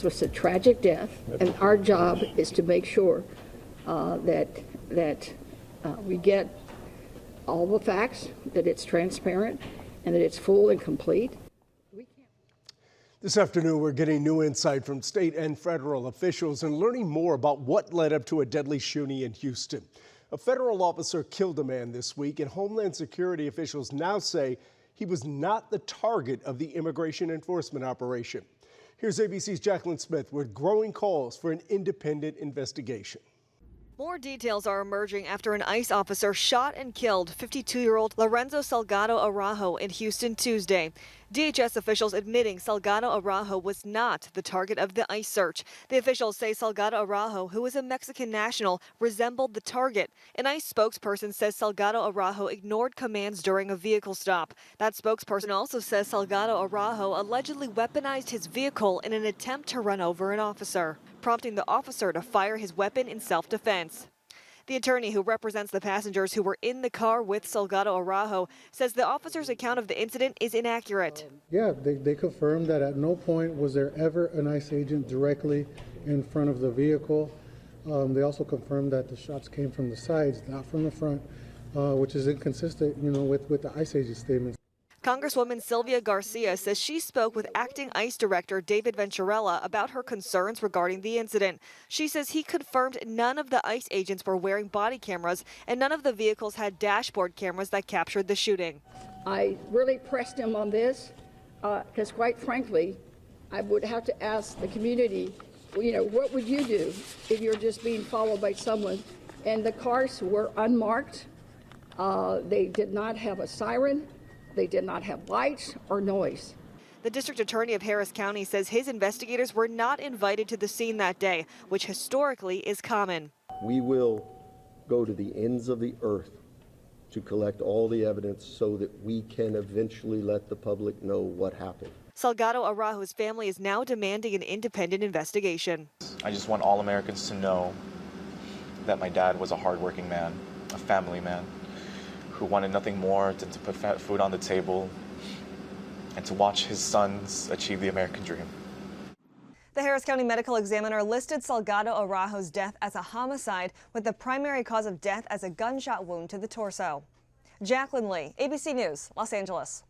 It was a tragic death, and our job is to make sure that we get all the facts, that it's transparent, and that it's full and complete. This afternoon, we're getting new insight from state and federal officials and learning more about what led up to a deadly shooting in Houston. A federal officer killed a man this week, and Homeland Security officials now say he was not the target of the immigration enforcement operation. Here's ABC's Jacqueline Smith with growing calls for an independent investigation. More details are emerging after an ICE officer shot and killed 52-year-old Lorenzo Salgado Araujo in Houston Tuesday. DHS officials admitting Salgado Araujo was not the target of the ICE search. The officials say Salgado Araujo, who is a Mexican national, resembled the target. An ICE spokesperson says Salgado Araujo ignored commands during a vehicle stop. That spokesperson also says Salgado Araujo allegedly weaponized his vehicle in an attempt to run over an officer, prompting the officer to fire his weapon in self-defense. The attorney who represents the passengers who were in the car with Salgado Araujo says the officer's account of the incident is inaccurate. They confirmed that at no point was there ever an ICE agent directly in front of the vehicle. They also confirmed that the shots came from the sides, not from the front, which is inconsistent, with the ICE agent statements. Congresswoman Sylvia Garcia says she spoke with acting ICE Director David Venturella about her concerns regarding the incident. She says he confirmed none of the ICE agents were wearing body cameras and none of the vehicles had dashboard cameras that captured the shooting. I really pressed him on this because, quite frankly, I would have to ask the community, what would you do if you're just being followed by someone? And the cars were unmarked. They did not have a siren. They did not have lights or noise. The district attorney of Harris County says his investigators were not invited to the scene that day, which historically is common. We will go to the ends of the earth to collect all the evidence so that we can eventually let the public know what happened. Salgado Araujo's family is now demanding an independent investigation. I just want all Americans to know that my dad was a hardworking man, a family man, who wanted nothing more than to put food on the table and to watch his sons achieve the American dream. The Harris County medical examiner listed Salgado Araujo's death as a homicide with the primary cause of death as a gunshot wound to the torso. Jacqueline Lee, ABC News, Los Angeles.